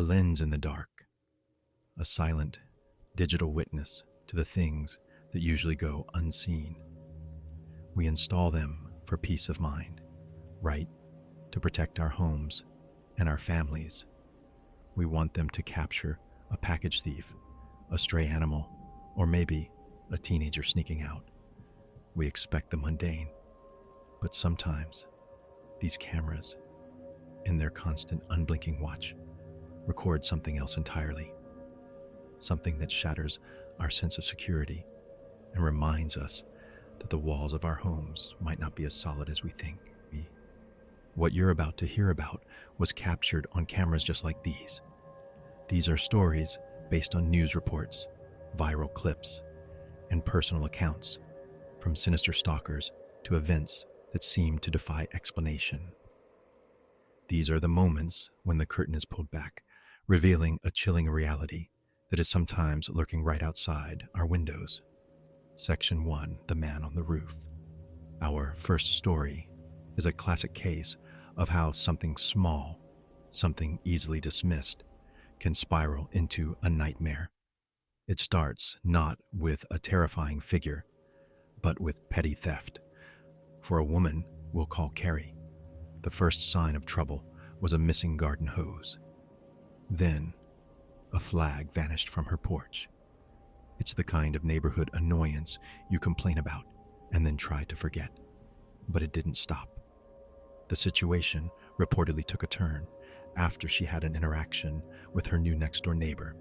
A lens in the dark, a silent, digital witness to the things that usually go unseen. We install them for peace of mind, right? To protect our homes and our families. We want them to capture a package thief, a stray animal, or maybe a teenager sneaking out. We expect the mundane, but sometimes these cameras, in their constant unblinking watch, record something else entirely. Something that shatters our sense of security and reminds us that the walls of our homes might not be as solid as we think. What you're about to hear about was captured on cameras just like these. These are stories based on news reports, viral clips, and personal accounts, from sinister stalkers to events that seem to defy explanation. These are the moments when the curtain is pulled back, revealing a chilling reality that is sometimes lurking right outside our windows. Section 1, The Man on the Roof. Our first story is a classic case of how something small, something easily dismissed, can spiral into a nightmare. It starts not with a terrifying figure, but with petty theft. For a woman we'll call Carrie, the first sign of trouble was a missing garden hose. Then, a flag vanished from her porch. It's the kind of neighborhood annoyance you complain about and then try to forget. But it didn't stop. The situation reportedly took a turn after she had an interaction with her new next-door neighbor,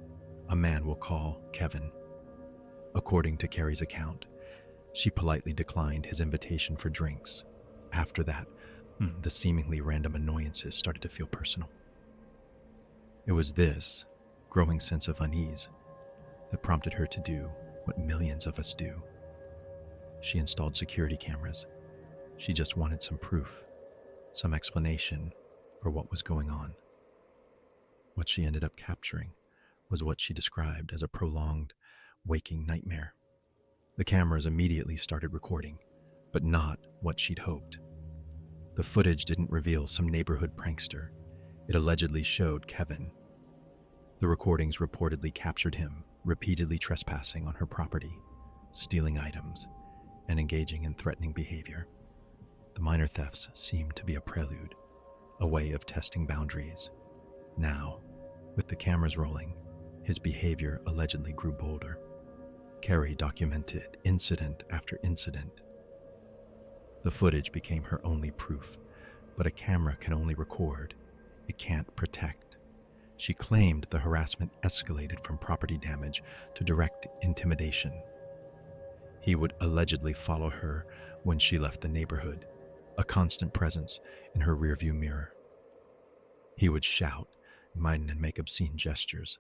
a man we'll call Kevin. According to Carrie's account, she politely declined his invitation for drinks. After that, the seemingly random annoyances started to feel personal. It was this growing sense of unease that prompted her to do what millions of us do. She installed security cameras. She just wanted some proof, some explanation for what was going on. What she ended up capturing was what she described as a prolonged, waking nightmare. The cameras immediately started recording, but not what she'd hoped. The footage didn't reveal some neighborhood prankster. It allegedly showed Kevin. The recordings reportedly captured him repeatedly trespassing on her property, stealing items, and engaging in threatening behavior. The minor thefts seemed to be a prelude, a way of testing boundaries. Now, with the cameras rolling, his behavior allegedly grew bolder. Carrie documented incident after incident. The footage became her only proof, but a camera can only record. It can't protect. She claimed the harassment escalated from property damage to direct intimidation. He would allegedly follow her when she left the neighborhood, a constant presence in her rearview mirror. He would shout, and make obscene gestures,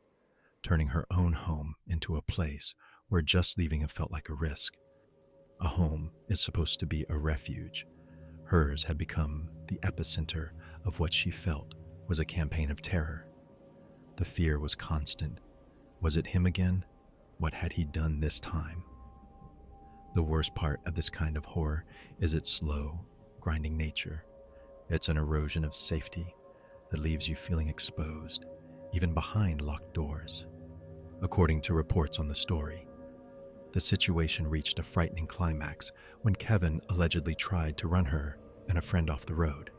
turning her own home into a place where just leaving it felt like a risk. A home is supposed to be a refuge. Hers had become the epicenter of what she felt was a campaign of terror. The fear was constant. Was it him again? What had he done this time? The worst part of this kind of horror is its slow, grinding nature. It's an erosion of safety that leaves you feeling exposed, even behind locked doors. According to reports on the story, the situation reached a frightening climax when Kevin allegedly tried to run her and a friend off the road.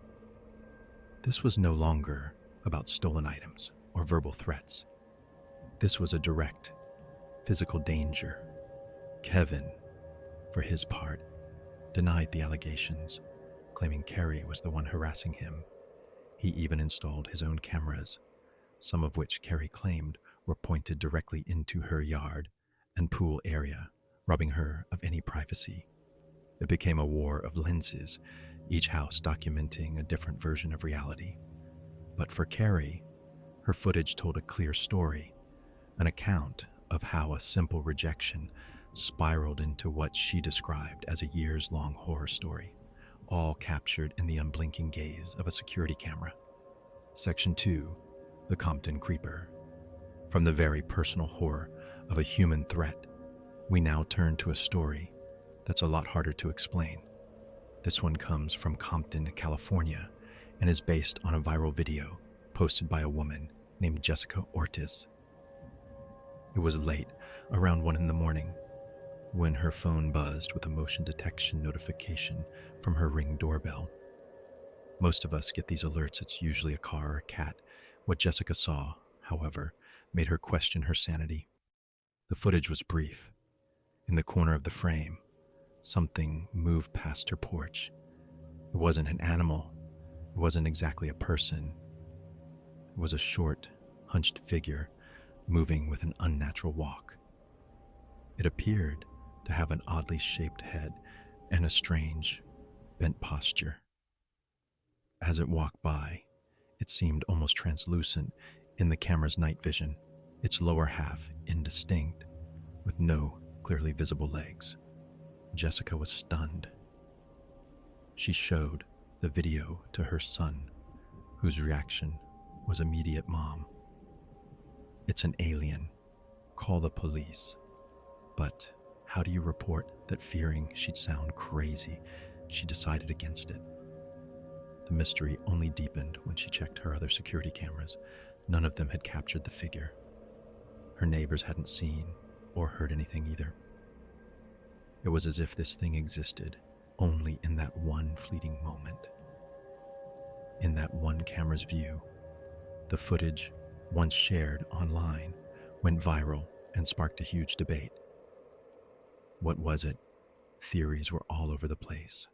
This was no longer about stolen items or verbal threats. This was a direct, physical danger. Kevin, for his part, denied the allegations, claiming Carrie was the one harassing him. He even installed his own cameras, some of which Carrie claimed were pointed directly into her yard and pool area, robbing her of any privacy. It became a war of lenses, each house documenting a different version of reality. But for Carrie, her footage told a clear story, an account of how a simple rejection spiraled into what she described as a years-long horror story, all captured in the unblinking gaze of a security camera. Section 2, The Compton Creeper. From the very personal horror of a human threat, we now turn to a story that's a lot harder to explain. This one comes from Compton, California, and is based on a viral video posted by a woman named Jessica Ortiz. It was late, around 1 in the morning, when her phone buzzed with a motion detection notification from her Ring doorbell. Most of us get these alerts. It's usually a car or a cat. What Jessica saw, however, made her question her sanity. The footage was brief. In the corner of the frame, something moved past her porch. It wasn't an animal. It wasn't exactly a person. It was a short, hunched figure moving with an unnatural walk. It appeared to have an oddly shaped head and a strange, bent posture. As it walked by, it seemed almost translucent in the camera's night vision, its lower half indistinct, with no clearly visible legs. Jessica was stunned. She showed the video to her son, whose reaction was immediate. "Mom, it's an alien. Call the police." But how do you report that? Fearing she'd sound crazy, she decided against it. The mystery only deepened when she checked her other security cameras. None of them had captured the figure. Her neighbors hadn't seen or heard anything either. It was as if this thing existed only in that one fleeting moment. In that one camera's view, the footage, once shared online, went viral and sparked a huge debate. What was it? Theories were all over the place.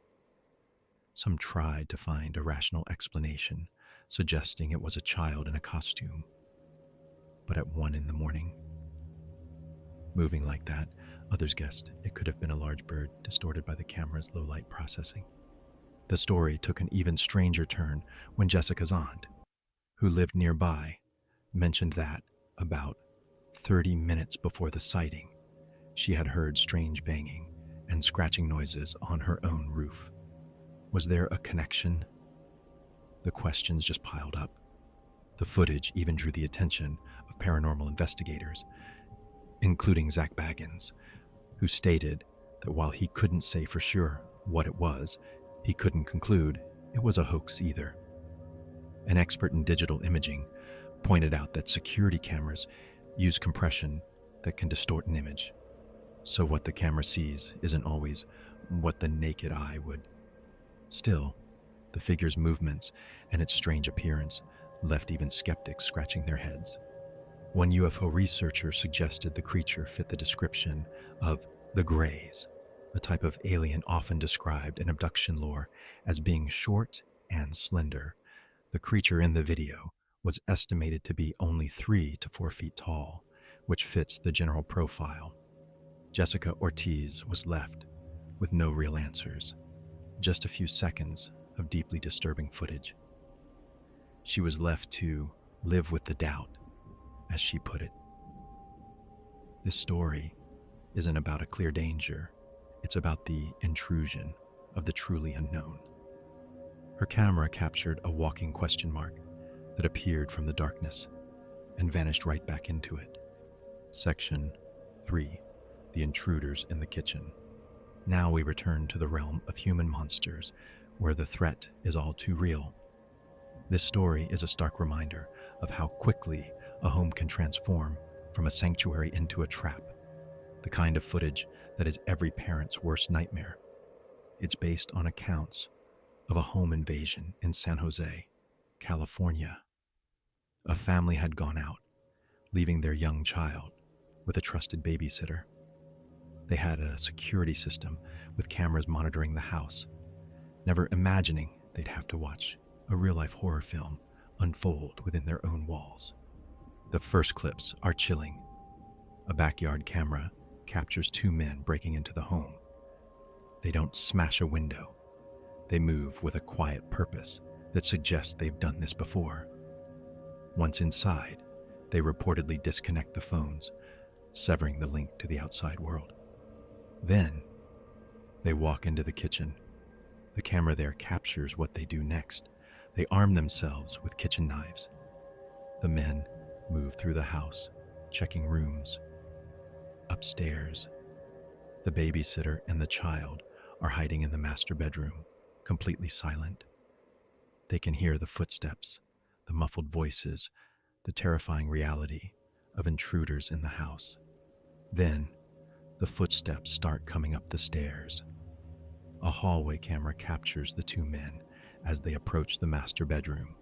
Some tried to find a rational explanation, suggesting it was a child in a costume. But at 1 in the morning, moving like that, others guessed it could have been a large bird distorted by the camera's low-light processing. The story took an even stranger turn when Jessica's aunt, who lived nearby, mentioned that about 30 minutes before the sighting, she had heard strange banging and scratching noises on her own roof. Was there a connection? The questions just piled up. The footage even drew the attention of paranormal investigators, including Zach Baggins, who stated that while he couldn't say for sure what it was, he couldn't conclude it was a hoax either. An expert in digital imaging pointed out that security cameras use compression that can distort an image, so what the camera sees isn't always what the naked eye would. Still, the figure's movements and its strange appearance left even skeptics scratching their heads. One UFO researcher suggested the creature fit the description of the Greys, a type of alien often described in abduction lore as being short and slender. The creature in the video was estimated to be only 3 to 4 feet tall, which fits the general profile. Jessica Ortiz was left with no real answers, just a few seconds of deeply disturbing footage. She was left to live with the doubt, as she put it. This story isn't about a clear danger. It's about the intrusion of the truly unknown. Her camera captured a walking question mark that appeared from the darkness and vanished right back into it. Section 3. The Intruders in the Kitchen. Now we return to the realm of human monsters, where the threat is all too real. This story is a stark reminder of how quickly a home can transform from a sanctuary into a trap, the kind of footage that is every parent's worst nightmare. It's based on accounts of a home invasion in San Jose, California. A family had gone out, leaving their young child with a trusted babysitter. They had a security system with cameras monitoring the house, never imagining they'd have to watch a real-life horror film unfold within their own walls. The first clips are chilling. A backyard camera captures 2 men breaking into the home. They don't smash a window. They move with a quiet purpose that suggests they've done this before. Once inside, they reportedly disconnect the phones, severing the link to the outside world. Then, they walk into the kitchen. The camera there captures what they do next. They arm themselves with kitchen knives. The men move through the house, checking rooms. Upstairs, the babysitter and the child are hiding in the master bedroom, completely silent. They can hear the footsteps, the muffled voices, the terrifying reality of intruders in the house. Then, the footsteps start coming up the stairs. A hallway camera captures the two men as they approach the master bedroom.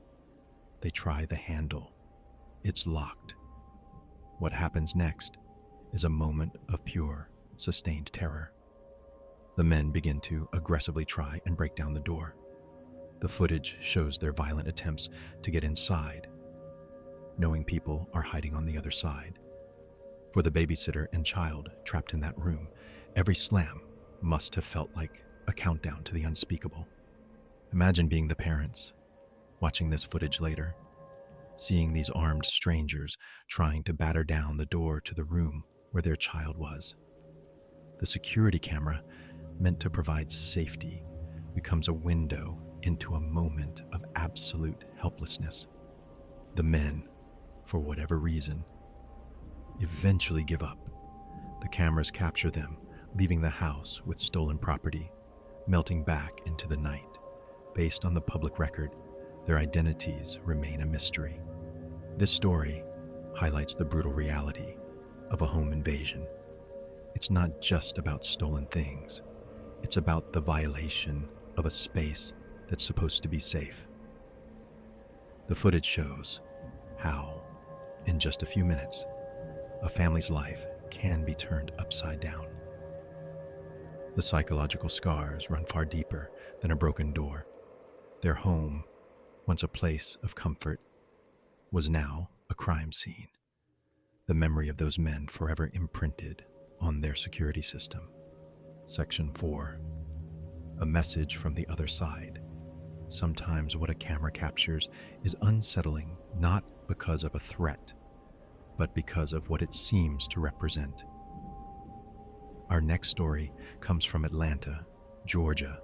They try the handle. It's locked. What happens next is a moment of pure, sustained terror. The men begin to aggressively try and break down the door. The footage shows their violent attempts to get inside, knowing people are hiding on the other side. For the babysitter and child trapped in that room, every slam must have felt like a countdown to the unspeakable. Imagine being the parents, watching this footage later, seeing these armed strangers trying to batter down the door to the room where their child was. The security camera, meant to provide safety, becomes a window into a moment of absolute helplessness. The men, for whatever reason, eventually give up. The cameras capture them, leaving the house with stolen property, melting back into the night. Based on the public record, their identities remain a mystery. This story highlights the brutal reality of a home invasion. It's not just about stolen things. It's about the violation of a space that's supposed to be safe. The footage shows how, in just a few minutes, a family's life can be turned upside down. The psychological scars run far deeper than a broken door. Their home, once a place of comfort, was now a crime scene. The memory of those men forever imprinted on their security system. Section 4. A message from the other side. Sometimes what a camera captures is unsettling, not because of a threat, but because of what it seems to represent. Our next story comes from Atlanta, Georgia,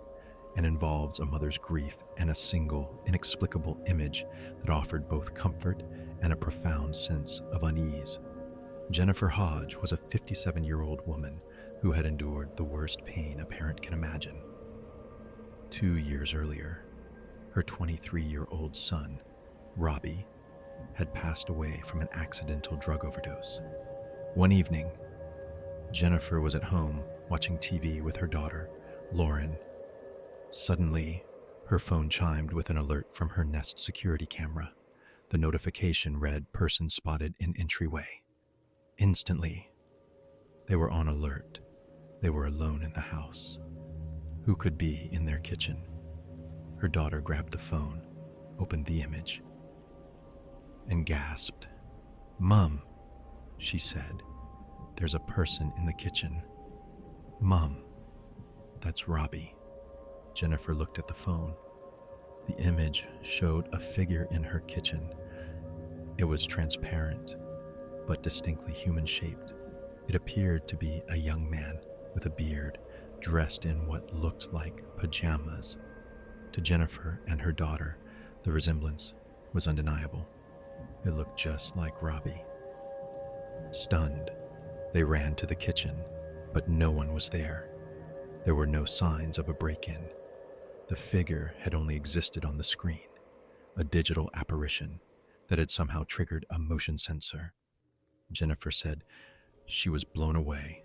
and involves a mother's grief and a single, inexplicable image that offered both comfort and a profound sense of unease. Jennifer Hodge was a 57-year-old woman who had endured the worst pain a parent can imagine. 2 years earlier, her 23-year-old son, Robbie, had passed away from an accidental drug overdose. One evening, Jennifer was at home watching TV with her daughter, Lauren. Suddenly, her phone chimed with an alert from her Nest security camera. The notification read, "Person spotted in entryway." Instantly, they were on alert. They were alone in the house. Who could be in their kitchen? Her daughter grabbed the phone, opened the image, and gasped. "Mom," she said, "there's a person in the kitchen." "Mom, that's Robbie." Jennifer looked at the phone. The image showed a figure in her kitchen. It was transparent, but distinctly human-shaped. It appeared to be a young man with a beard, dressed in what looked like pajamas. To Jennifer and her daughter, the resemblance was undeniable. It looked just like Robbie. Stunned, they ran to the kitchen, but no one was there. There were no signs of a break-in. The figure had only existed on the screen, a digital apparition that had somehow triggered a motion sensor. Jennifer said she was blown away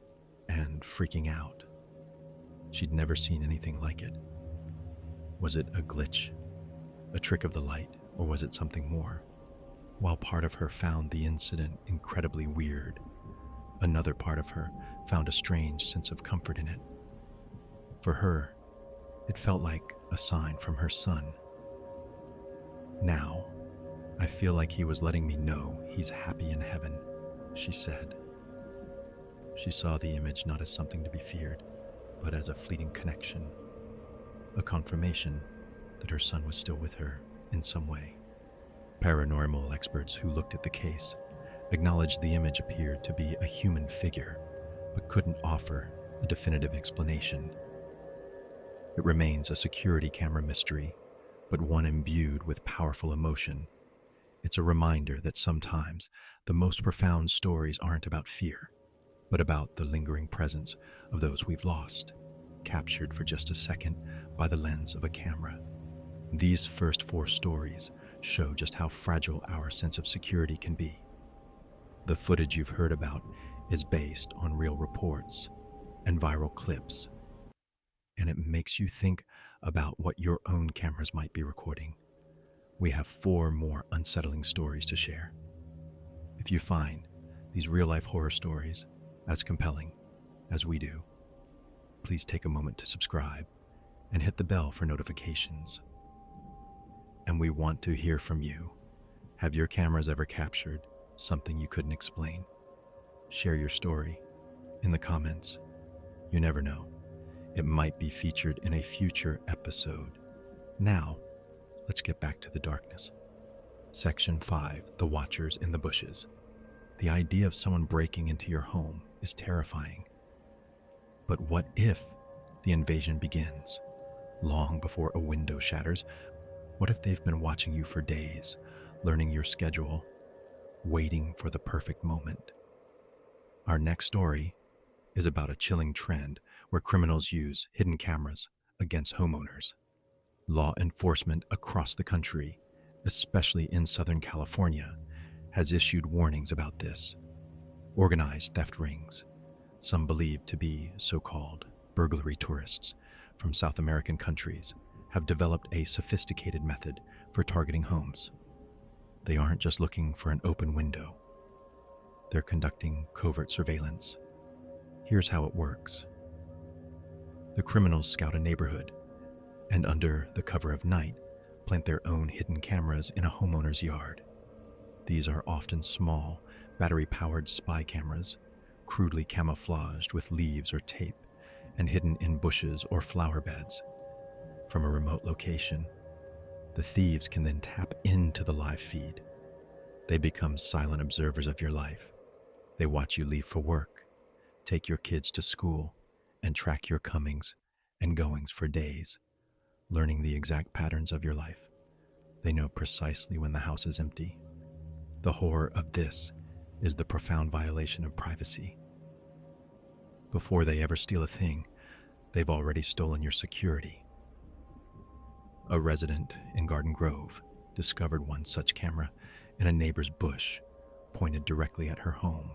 and freaking out. She'd never seen anything like it. Was it a glitch, a trick of the light, or was it something more? While part of her found the incident incredibly weird, another part of her found a strange sense of comfort in it. For her, it felt like a sign from her son. "Now, I feel like he was letting me know he's happy in heaven," she said. She saw the image not as something to be feared, but as a fleeting connection, a confirmation that her son was still with her in some way. Paranormal experts who looked at the case acknowledged the image appeared to be a human figure, but couldn't offer a definitive explanation. It remains a security camera mystery, but one imbued with powerful emotion. It's a reminder that sometimes the most profound stories aren't about fear, but about the lingering presence of those we've lost, captured for just a second by the lens of a camera. These first 4 stories show just how fragile our sense of security can be. The footage you've heard about is based on real reports and viral clips, and it makes you think about what your own cameras might be recording. We have 4 more unsettling stories to share. If you find these real-life horror stories as compelling as we do, please take a moment to subscribe and hit the bell for notifications. And we want to hear from you. Have your cameras ever captured something you couldn't explain? Share your story in the comments. You never know, it might be featured in a future episode. Now, let's get back to the darkness. Section 5, The Watchers in the Bushes. The idea of someone breaking into your home is terrifying. But what if the invasion begins long before a window shatters? What if they've been watching you for days, learning your schedule, waiting for the perfect moment? Our next story is about a chilling trend where criminals use hidden cameras against homeowners. Law enforcement across the country, especially in Southern California, has issued warnings about this. Organized theft rings, some believed to be so-called burglary tourists from South American countries, have developed a sophisticated method for targeting homes. They aren't just looking for an open window. They're conducting covert surveillance. Here's how it works. The criminals scout a neighborhood and, under the cover of night, plant their own hidden cameras in a homeowner's yard. These are often small, battery-powered spy cameras, crudely camouflaged with leaves or tape and hidden in bushes or flower beds. From a remote location, the thieves can then tap into the live feed. They become silent observers of your life. They watch you leave for work, take your kids to school, and track your comings and goings for days, learning the exact patterns of your life. They know precisely when the house is empty. The horror of this is the profound violation of privacy. Before they ever steal a thing, they've already stolen your security. A resident in Garden Grove discovered one such camera in a neighbor's bush pointed directly at her home.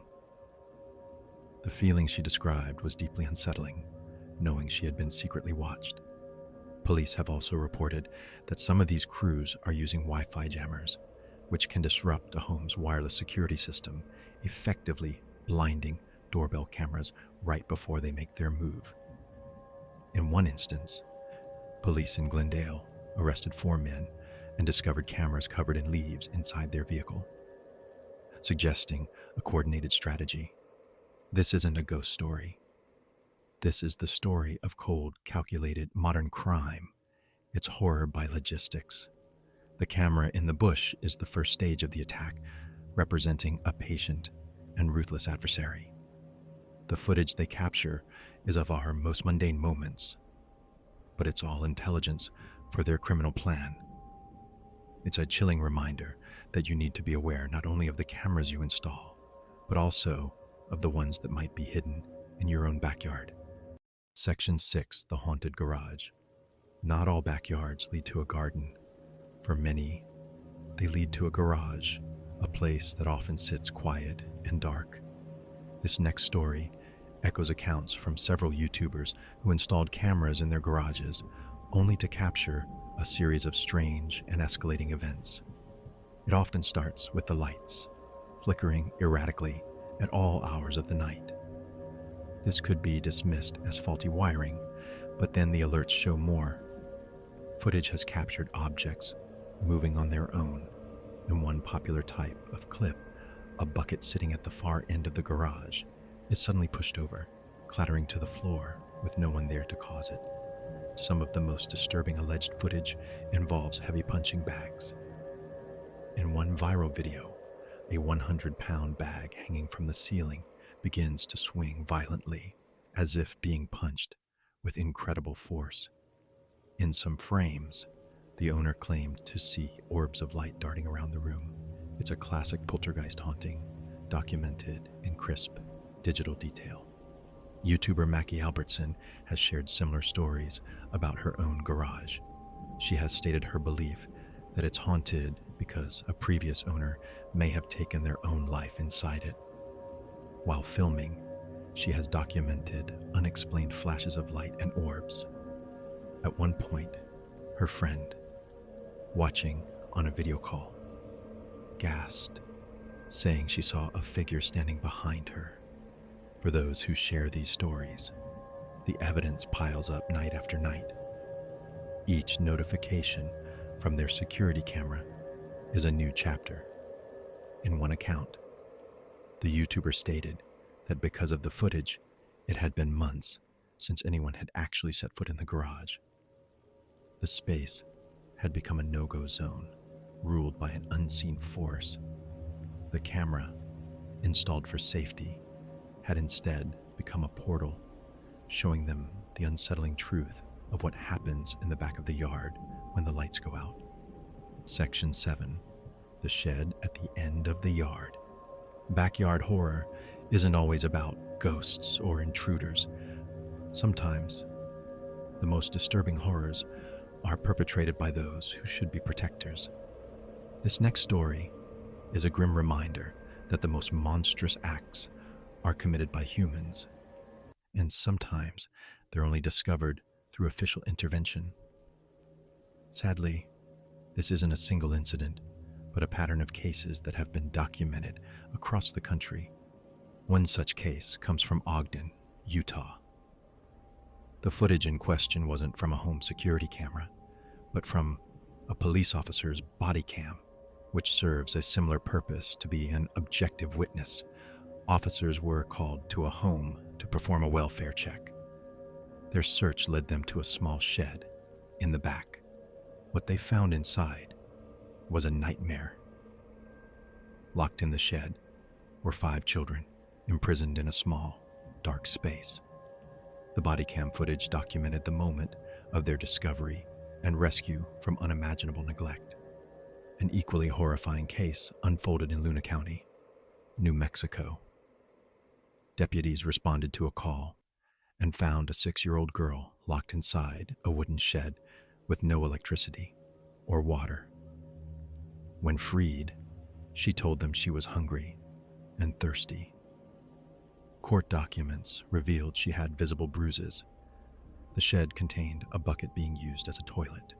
The feeling she described was deeply unsettling, knowing she had been secretly watched. Police have also reported that some of these crews are using Wi-Fi jammers, which can disrupt a home's wireless security system, effectively blinding doorbell cameras right before they make their move. In one instance, police in Glendale arrested 4 men and discovered cameras covered in leaves inside their vehicle, suggesting a coordinated strategy. This isn't a ghost story. This is the story of cold, calculated modern crime. It's horror by logistics. The camera in the bush is the first stage of the attack, representing a patient and ruthless adversary. The footage they capture is of our most mundane moments, but it's all intelligence for their criminal plan. It's a chilling reminder that you need to be aware not only of the cameras you install, but also of the ones that might be hidden in your own backyard. Section 6, The Haunted Garage. Not all backyards lead to a garden. For many, they lead to a garage, a place that often sits quiet and dark. This next story echoes accounts from several YouTubers who installed cameras in their garages only to capture a series of strange and escalating events. It often starts with the lights, flickering erratically at all hours of the night. This could be dismissed as faulty wiring, but then the alerts show more. Footage has captured objects moving on their own. In one popular type of clip, a bucket sitting at the far end of the garage is suddenly pushed over, clattering to the floor with no one there to cause it. Some of the most disturbing alleged footage involves heavy punching bags. In one viral video, a 100-pound bag hanging from the ceiling begins to swing violently, as if being punched with incredible force. In some frames, the owner claimed to see orbs of light darting around the room. It's a classic poltergeist haunting, documented in crisp, digital detail. YouTuber Mackie Albertson has shared similar stories about her own garage. She has stated her belief that it's haunted because a previous owner may have taken their own life inside it. While filming, she has documented unexplained flashes of light and orbs. At one point, her friend, watching on a video call, gasped, saying she saw a figure standing behind her. For those who share these stories, the evidence piles up night after night. Each notification from their security camera is a new chapter. In one account, the YouTuber stated that because of the footage, it had been months since anyone had actually set foot in the garage. The space had become a no-go zone, ruled by an unseen force. The camera, installed for safety, had instead become a portal, showing them the unsettling truth of what happens in the back of the yard when the lights go out. Section 7. The shed at the end of the yard. Backyard horror isn't always about ghosts or intruders. Sometimes, the most disturbing horrors are perpetrated by those who should be protectors. This next story is a grim reminder that the most monstrous acts are committed by humans, and sometimes they're only discovered through official intervention. Sadly, this isn't a single incident, but a pattern of cases that have been documented across the country. One such case comes from Ogden, Utah. The footage in question wasn't from a home security camera, but from a police officer's body cam, which serves a similar purpose to be an objective witness. Officers were called to a home to perform a welfare check. Their search led them to a small shed in the back. What they found inside was a nightmare. Locked in the shed were 5 children, imprisoned in a small, dark space. The body cam footage documented the moment of their discovery and rescue from unimaginable neglect. An equally horrifying case unfolded in Luna County, New Mexico. Deputies responded to a call and found a 6-year-old girl locked inside a wooden shed with no electricity or water. When freed, she told them she was hungry and thirsty. Court documents revealed she had visible bruises. The shed contained a bucket being used as a toilet.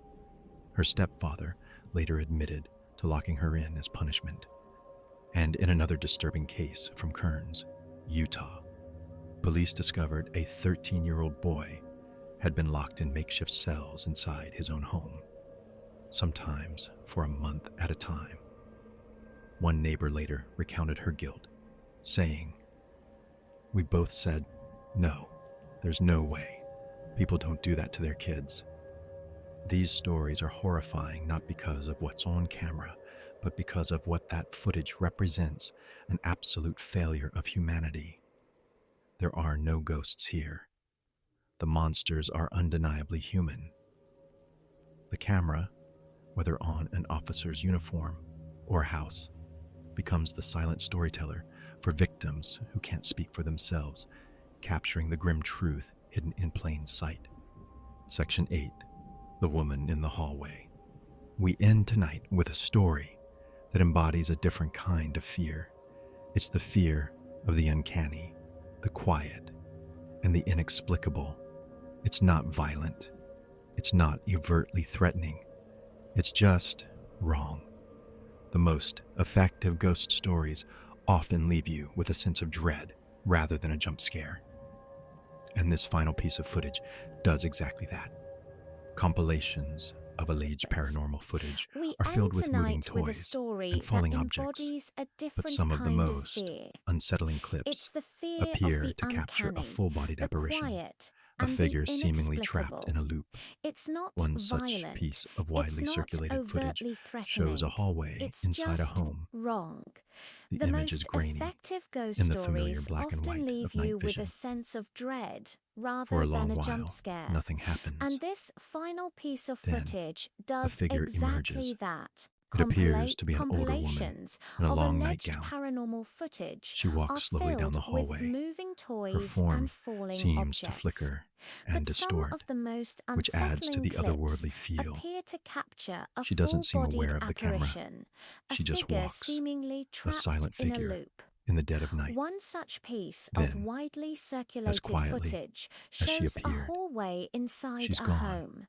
Her stepfather later admitted to locking her in as punishment. And in another disturbing case from Kearns, Utah, police discovered a 13-year-old boy had been locked in makeshift cells inside his own home, sometimes for a month at a time. One neighbor later recounted her guilt, saying, "We both said, no, there's no way. People don't do that to their kids." These stories are horrifying not because of what's on camera, but because of what that footage represents: an absolute failure of humanity. There are no ghosts here. The monsters are undeniably human. The camera, whether on an officer's uniform or house, becomes the silent storyteller for victims who can't speak for themselves, capturing the grim truth hidden in plain sight. Section 8. The Woman in the Hallway. We end tonight with a story that embodies a different kind of fear. It's the fear of the uncanny, the quiet, and the inexplicable. It's not violent. It's not overtly threatening. It's just wrong. The most effective ghost stories often leave you with a sense of dread rather than a jump scare. And this final piece of footage does exactly that. Compilations of alleged paranormal footage are filled with moving toys and falling objects, but some of the most unsettling clips appear to capture a full-bodied apparition, a figure seemingly trapped in a loop. One such piece of widely circulated footage shows a hallway inside a home. The image is grainy, in the familiar black and white of night vision. For a long while, nothing happens. And this final piece of Then, footage a does figure exactly emerges, that. It appears to be an older woman compilations in a of long alleged nightgown. paranormal footage She walks are slowly down filled the with hallway. moving Her toys and form falling seems to objects. flicker and But some distort, of the most which adds to unsettling the clips otherworldly feel. appear to capture a She doesn't full seem bodied aware of the camera. apparition, a She just figure walks, seemingly a trapped silent in a figure, loop. in the dead of night. One such piece of Then, widely as circulated quietly footage as she shows a appeared, hallway inside she's a gone. home.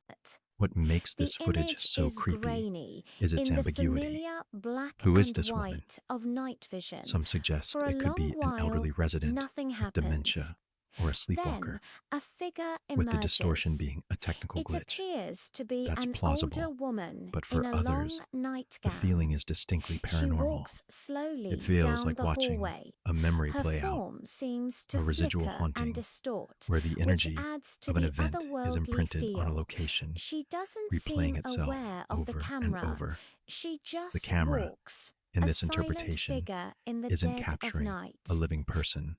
What makes The this footage image so is creepy grainy is its in the ambiguity. familiar black Who is and this woman? white of night vision. Some suggest For a it could long be an elderly while, resident nothing with happens. dementia or a Then, sleepwalker, a figure with the distortion emerges. being a technical It glitch. appears to be That's an older plausible, woman but in for a long others, the nightgown. feeling is distinctly She paranormal. walks slowly It feels down like the watching hallway. a memory Her play out, form seems to a residual flicker and haunting, distort, where the which energy adds to of an the event is otherworldly imprinted on a feel. location, She doesn't replaying seem itself aware of the over and camera. over. She The just camera, walks, in a this silent interpretation, figure in the isn't dead of capturing night. a living person,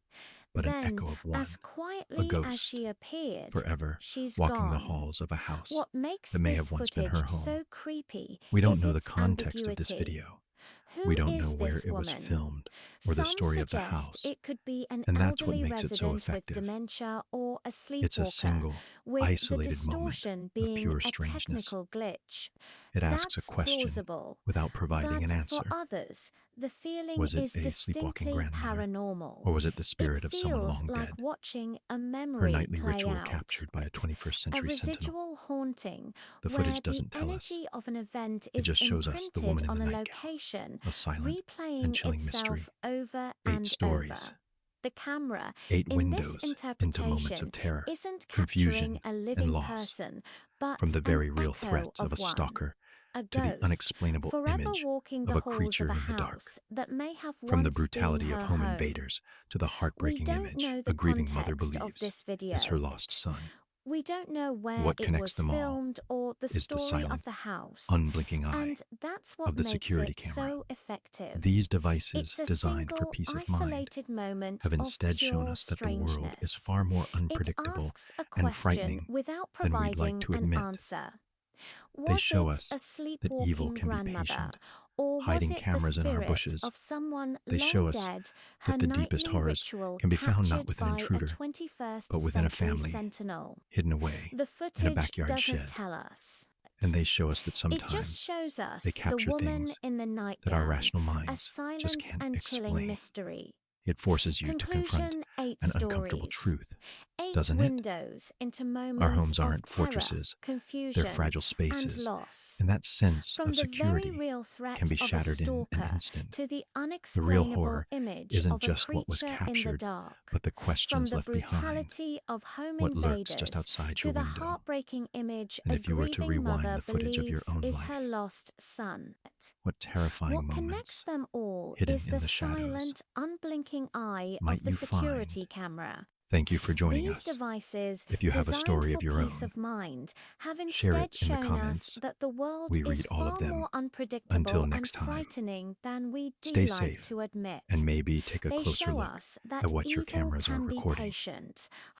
but an Then, echo of one, as a quietly as ghost, she appeared, forever she's walking the gone. halls of a house What makes that may this have once been footage her home. so creepy We don't is know the its context of this ambiguity. video. Who We don't know is where this it was woman? filmed or the Some story of the suggest house, it could be an and that's what elderly makes it so resident with effective. dementia or a It's a sleepwalker, single, with the isolated moment distortion of being pure a strangeness. technical glitch. It asks a That's question plausible. without providing an But for answer. others, the feeling Was it is a sleepwalking distinctly grandmother, paranormal. or was it the It spirit of someone feels long like dead? watching a Her memory nightly play ritual out. captured by a 21st A century sentinel. residual haunting The where footage the doesn't tell us. energy of an event It is just shows us the imprinted woman in on the a nightgown, location, a silent and replaying chilling mystery. itself over 8 and stories, over. The camera 8 in this windows into moments of interpretation terror, isn't confusion, capturing a and living loss, person, but from the very an real echo threats of of a one. stalker A to the ghost, unexplainable forever image walking of the a halls creature of a in the dark. house that may have From the once been brutality her of home home. invaders to the We heartbreaking don't image know a the grieving mother context of believes this is her video. lost son. We don't know where What it connects was them all filmed or the is the story of silent, the house. unblinking eye And that's what of the makes security it camera. so effective. These devices, It's a designed for single, peace of mind, isolated moment have of instead shown pure us that the world is strangeness. far more It unpredictable asks a and question frightening without than we'd like providing to an admit. answer. They Was show it us a that evil sleepwalking can be grandmother, patient, or was hiding it the cameras in our spirit bushes. of someone They long show us dead, her that the deepest nightly horrors ritual can be found not captured with an by a intruder, 21st but within a century family, sentinel? hidden away The in a footage backyard doesn't shed. tell us. And they show us that It just sometimes shows they us the capture woman things in the that our nightgown, rational a minds just silent can't and chilling explain. mystery. It forces you to confront Conclusion: 8 an uncomfortable stories. truth, 8 doesn't it? windows into Our moments homes of aren't terror, fortresses, they're confusion, fragile and spaces, loss. and that sense From of the very security real can threat be of a shattered in an stalker instant. to the The real unexplainable horror image isn't of a just what was creature in the captured, dark. but the From questions the left behind, brutality of home what lurks just invaders outside to your the window. heartbreaking image And a if you were to grieving rewind mother the footage of your believes own is her life, lost son. what terrifying What connects moments them all hidden is in the the shadows silent, unblinking eye might of the you security find? camera. Thank you for joining These us. devices, If you have a designed story for of your peace own, of mind, have share instead it in the shown us comments. that the world We is read all far of them. more Until unpredictable and next time, frightening than we do stay like safe to admit. and maybe take a They closer show look us at that what your evil cameras are can be recording. patient,